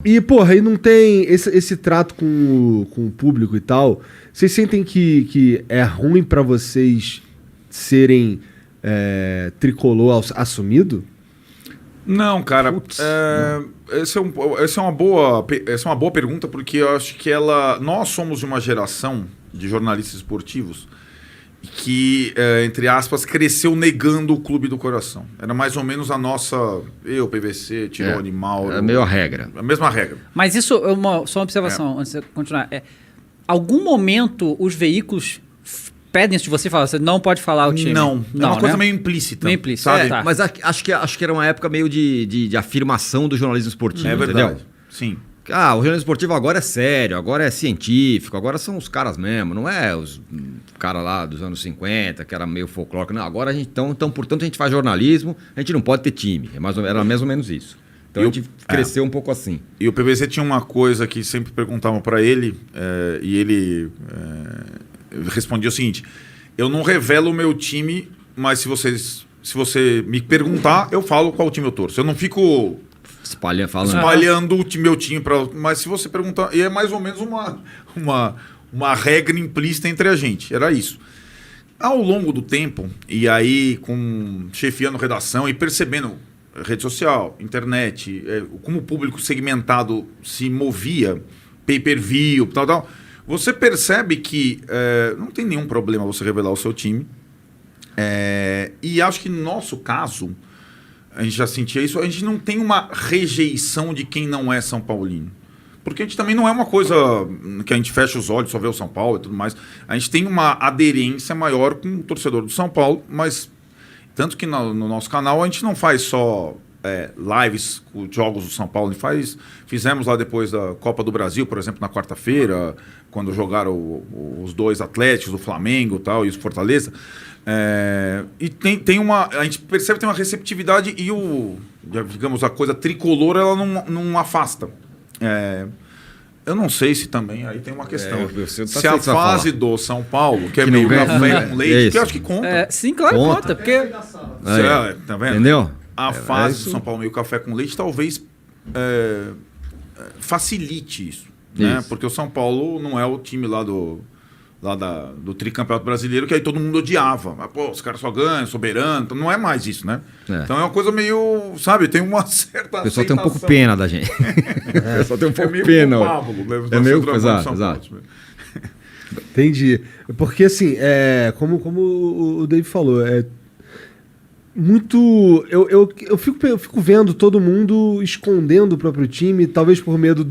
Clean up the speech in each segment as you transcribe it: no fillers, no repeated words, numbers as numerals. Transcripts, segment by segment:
E, porra, aí não tem esse trato com o público e tal. Vocês sentem que é ruim pra vocês serem tricolor assumido? Não, cara. Essa é uma boa pergunta, porque eu acho que nós somos de uma geração de jornalistas esportivos que, entre aspas, cresceu negando o clube do coração. Era mais ou menos a nossa... Eu, PVC, Tirone, Mauro... É meio a regra. A mesma regra. Mas isso é só uma observação, antes de continuar. Algum momento os veículos pedem isso de você e falam, você não pode falar o time? Não, é uma coisa meio implícita. Meio implícita, sabe? tá. Mas acho que era uma época meio de afirmação do jornalismo esportivo, É entendeu? verdade, sim. O jornalismo esportivo agora é sério, agora é científico, agora são os caras mesmo, não é os caras lá dos anos 50, que era meio folclórico. Não, agora então, portanto, a gente faz jornalismo, a gente não pode ter time. Era mais ou menos isso. Então a gente cresceu um pouco assim. E o PVC tinha uma coisa que sempre perguntavam para ele, e ele respondia o seguinte: eu não revelo o meu time, mas se você me perguntar, eu falo qual time eu torço. Eu não fico espalhando o meu time mas se você perguntar, e é mais ou menos uma regra implícita entre a gente, era isso. Ao longo do tempo, e aí chefiando redação e percebendo rede social, internet, como o público segmentado se movia, pay-per-view, tal, você percebe que não tem nenhum problema você revelar o seu time. E acho que no nosso caso, a gente já sentia isso, a gente não tem uma rejeição de quem não é São Paulino. Porque a gente também não é uma coisa que a gente fecha os olhos, só vê o São Paulo e tudo mais. A gente tem uma aderência maior com o torcedor do São Paulo, mas tanto que no nosso canal a gente não faz só lives com jogos do São Paulo. Fizemos lá depois da Copa do Brasil, por exemplo, na quarta-feira, quando jogaram os dois Atléticos, o Flamengo e tal, e o Fortaleza. E a gente percebe que tem uma receptividade e digamos, a coisa tricolor ela não afasta. Eu não sei se também aí tem uma questão. Se a fase do São Paulo, que é meio café com leite, que eu acho que conta. Sim, claro, conta, porque... Tá vendo? Entendeu? A fase do São Paulo meio café com leite talvez facilite isso, né? Porque o São Paulo não é o time lá do tricampeonato brasileiro, que aí todo mundo odiava. Mas, pô, os caras só ganham, soberano. Então não é mais isso, né? Então é uma coisa meio, sabe, tem uma certa O pessoal tem um pouco pena da gente. O pessoal tem um pouco pena. É meio exato. Entendi. Porque assim, como o Dave falou, muito... Eu fico vendo todo mundo escondendo o próprio time, talvez por medo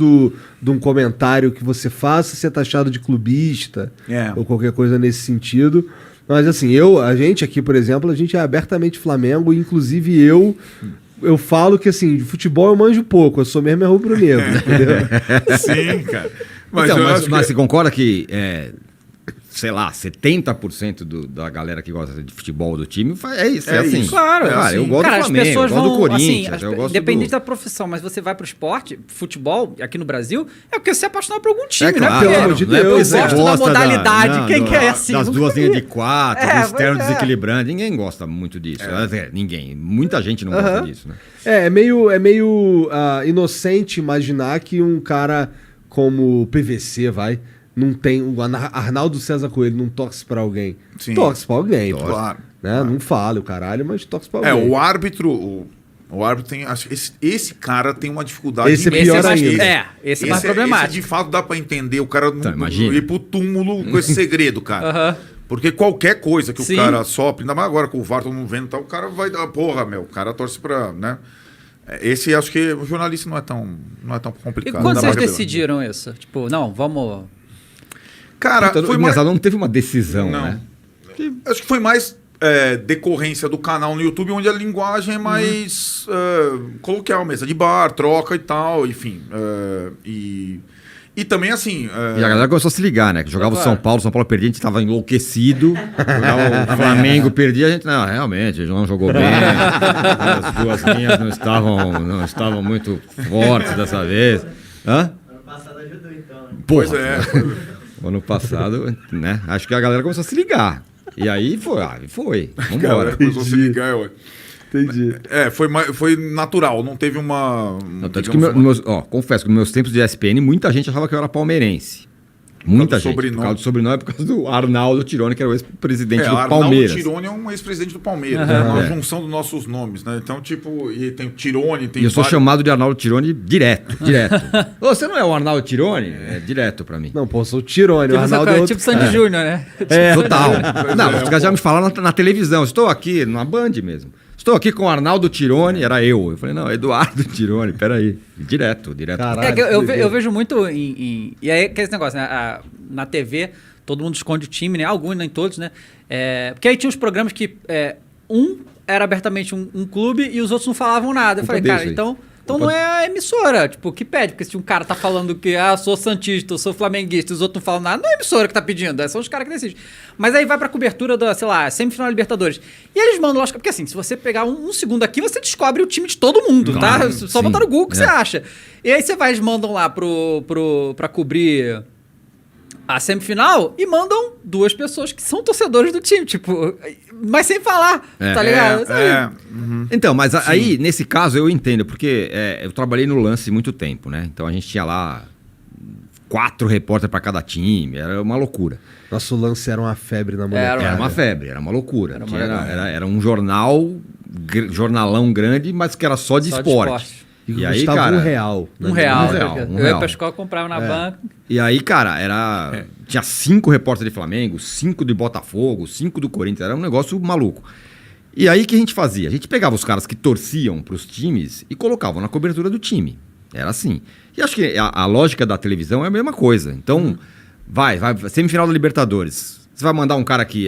de um comentário que você faça ser taxado de clubista, ou qualquer coisa nesse sentido. Mas assim, a gente aqui, por exemplo, a gente é abertamente Flamengo, inclusive eu falo que assim, de futebol eu manjo pouco, eu sou mesmo rubro-negro, entendeu? Sim, cara. Mas você concorda que... sei lá, 70% da galera que gosta de futebol do time é isso. Claro. Cara, eu gosto do Flamengo, eu gosto do Corinthians. Independente da profissão, mas você vai pro esporte, futebol, aqui no Brasil, é porque você é apaixonado por algum time, claro, né? Pelo amor de Deus. Eu gosto da modalidade, quem quer assim? Das duas linhas de quatro, do externo desequilibrante. Ninguém gosta muito disso. Ninguém. Muita gente não gosta disso, né? É meio inocente imaginar que um cara como o PVC, não tem... O Arnaldo César Coelho não torce pra alguém. Sim. Torce pra alguém. Claro. Né? Não fala o caralho, mas torce pra alguém. O árbitro tem... Acho que esse cara tem uma dificuldade... Esse é pior ainda. Esse é mais problemático. Esse de fato dá pra entender. O cara não ir pro túmulo com esse segredo, cara. Porque qualquer coisa que o cara sopre, ainda mais agora com o VAR, todo mundo vendo e tal, o cara vai dar... Porra, o cara torce pra... né? Esse, acho que o jornalista não é tão complicado. E quando vocês decidiram isso? Tipo, não, vamos... Cara, foi mais... não teve uma decisão, né? Acho que foi mais decorrência do canal no YouTube, onde a linguagem é mais coloquial, mesa de bar, troca e tal, enfim. E também assim... E a galera começou a se ligar, né? Que jogava o São Paulo perdia, a gente tava enlouquecido. O Flamengo perdia, a gente... Não, realmente, não jogou bem. As duas linhas não estavam muito fortes dessa vez. Ano passado ajudou, então. Né? Pois é. Ano passado, né? Acho que a galera começou a se ligar. E aí foi. Vambora. Começou a se ligar, ué. Entendi. Foi natural, não teve uma... Tanto que confesso que nos meus tempos de ESPN, muita gente achava que eu era palmeirense. Muita gente. Por causa do sobrenome, por causa do Arnaldo Tironi, que era o ex-presidente do Palmeiras. Arnaldo Tironi é um ex-presidente do Palmeiras. É uma junção dos nossos nomes, né? Então, tipo, e tem o Tironi, tem... E eu sou chamado de Arnaldo Tironi direto. Ô, você não é o Arnaldo Tironi? É direto pra mim. Não, pô, eu sou o Tironi. Tipo, o Arnaldo é tipo Sandy Júnior, né? Total. Não, os caras já me falaram na televisão. Estou aqui, na Band mesmo. Estou aqui com o Arnaldo Tironi, era eu. Eu falei, não, Eduardo Tironi, peraí. Direto. Caralho, eu vejo muito E aí, que esse negócio, né? Na TV, todo mundo esconde o time, né? Alguns, nem todos, né? Porque aí tinha uns programas que um era abertamente um clube e os outros não falavam nada. Eu falei, cara, então não é a emissora, tipo, que pede. Porque se um cara tá falando que, eu sou santista, eu sou flamenguista, e os outros não falam nada, não é a emissora que tá pedindo, são os caras que decidem. Mas aí vai pra cobertura da, sei lá, semifinal da Libertadores. E eles mandam, lógico, porque assim, se você pegar um segundo aqui, você descobre o time de todo mundo, claro, tá? Só botar no Google que você acha. E aí eles mandam lá pra cobrir a semifinal e mandam 2 pessoas que são torcedores do time, tipo, mas sem falar, tá ligado? Então, mas aí, nesse caso, eu entendo, porque eu trabalhei no Lance muito tempo, né? Então a gente tinha lá 4 repórteres para cada time, era uma loucura. Nosso Lance era uma febre na molecada. Era uma febre, era uma loucura. Era um jornalão grande, mas que era só de esporte. E aí, cara, R$1. Um real. Eu ia pra escola, comprava na banca. E aí, cara, tinha 5 repórteres de Flamengo, 5 de Botafogo, 5 do Corinthians, era um negócio maluco. E aí, o que a gente fazia? A gente pegava os caras que torciam pros times e colocavam na cobertura do time. Era assim. E acho que a lógica da televisão é a mesma coisa. Então, vai, semifinal da Libertadores. Você vai mandar um cara que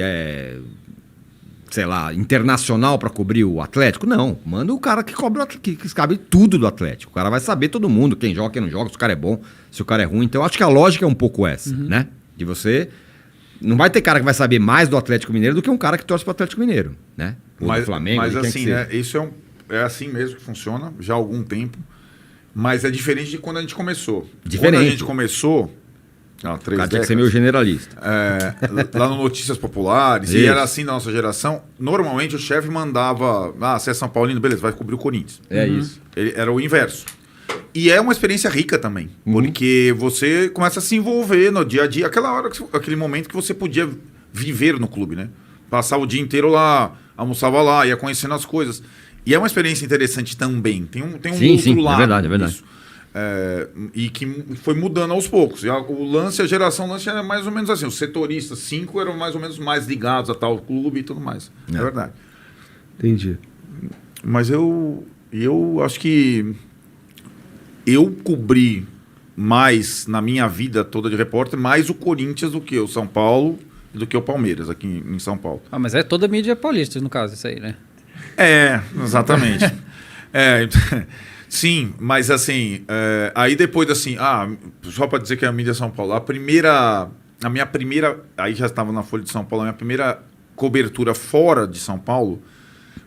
sei lá, internacional pra cobrir o Atlético? Não, manda o cara que cobre que sabe tudo do Atlético. O cara vai saber todo mundo, quem joga, quem não joga, se o cara é bom, se o cara é ruim. Então, eu acho que a lógica é um pouco essa, né? De você... Não vai ter cara que vai saber mais do Atlético Mineiro do que um cara que torce pro Atlético Mineiro, né? Ou do Flamengo. Mas assim, né? Isso é assim mesmo que funciona, já há algum tempo. Mas é diferente de quando a gente começou. Quando a gente começou... O cara tinha que ser meio generalista. Lá no Notícias Populares, e era assim da nossa geração. Normalmente o chefe mandava, você é São Paulino, beleza, vai cobrir o Corinthians. Isso. Era o inverso. E é uma experiência rica também, porque você começa a se envolver no dia a dia, aquele momento que você podia viver no clube, né? Passava o dia inteiro lá, almoçava lá, ia conhecendo as coisas. E é uma experiência interessante também. Tem um outro lado. É verdade. Disso. E que foi mudando aos poucos. A geração Lance era mais ou menos assim. Os setoristas, 5 eram mais ou menos mais ligados a tal clube e tudo mais. É verdade. Entendi. Mas eu acho que eu cobri mais na minha vida toda de repórter, mais o Corinthians do que o São Paulo e do que o Palmeiras aqui em São Paulo. Mas é toda a mídia paulista, no caso, isso aí, né? Exatamente. Sim, mas assim, aí depois assim, só para dizer que é a mídia São Paulo, a minha primeira, aí já estava na Folha de São Paulo, a minha primeira cobertura fora de São Paulo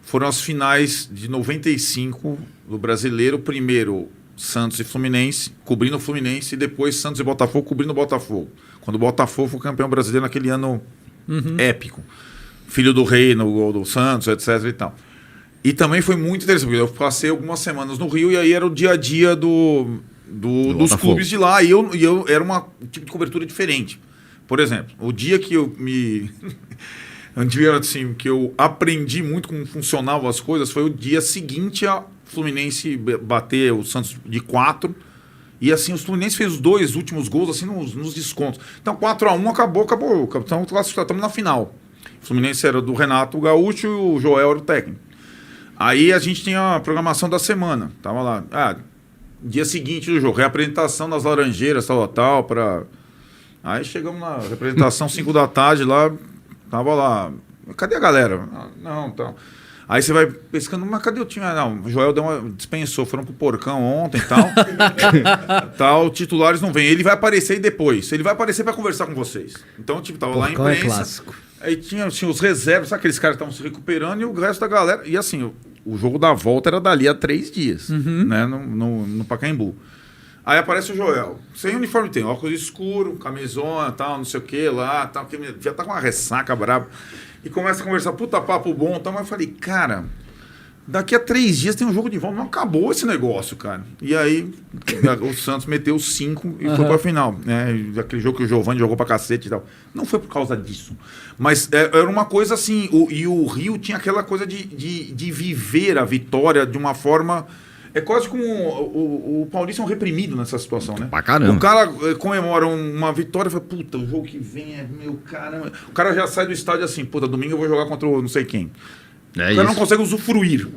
foram as finais de 95 do Brasileiro, primeiro Santos e Fluminense, cobrindo o Fluminense, e depois Santos e Botafogo, cobrindo o Botafogo. Quando o Botafogo foi campeão brasileiro naquele ano épico. Filho do rei no gol do Santos, etc e tal. E também foi muito interessante, porque eu passei algumas semanas no Rio e aí era o dia a dia dos clubes de lá. E eu era um tipo de cobertura diferente. Por exemplo, o dia que assim, que eu aprendi muito como funcionavam as coisas foi o dia seguinte a Fluminense bater o Santos de 4. E assim, o Fluminense fez os 2 últimos gols assim nos descontos. Então 4-1 acabou. Então estamos na final. O Fluminense era do Renato Gaúcho e o Joel era o técnico. Aí a gente tinha a programação da semana. Tava lá, dia seguinte do jogo, reapresentação das Laranjeiras, tal. Aí chegamos na representação 5 da tarde lá, tava lá. Cadê a galera? Não, tal. Aí você vai pescando, mas cadê o time? Não, o Joel dispensou, foram pro Porcão ontem e tal. Titulares não vêm. Ele vai aparecer depois. Ele vai aparecer para conversar com vocês. Então, tipo, tava Porcão lá a imprensa. É clássico. Aí tinha os reservas, sabe, aqueles caras que estavam se recuperando e o resto da galera. E assim, o jogo da volta era dali a 3 dias, né? No Pacaembu. Aí aparece o Joel, sem uniforme, tem óculos escuro, camisona, tal, não sei o que lá, tal, que já tá com uma ressaca braba. E começa a conversar, puta papo bom, tal, mas eu falei, cara, Daqui a 3 dias tem um jogo de volta. Não acabou esse negócio, cara. E aí o Santos meteu 5 e foi pra final. Né? Aquele jogo que o Giovani jogou pra cacete e tal. Não foi por causa disso. Mas era uma coisa assim. E o Rio tinha aquela coisa de viver a vitória de uma forma... É quase como o Paulista é um reprimido nessa situação, né? Pra caramba. O cara comemora uma vitória e fala, puta, o jogo que vem é meu caramba. O cara já sai do estádio assim, puta, domingo eu vou jogar contra o não sei quem. O cara não consegue usufruir.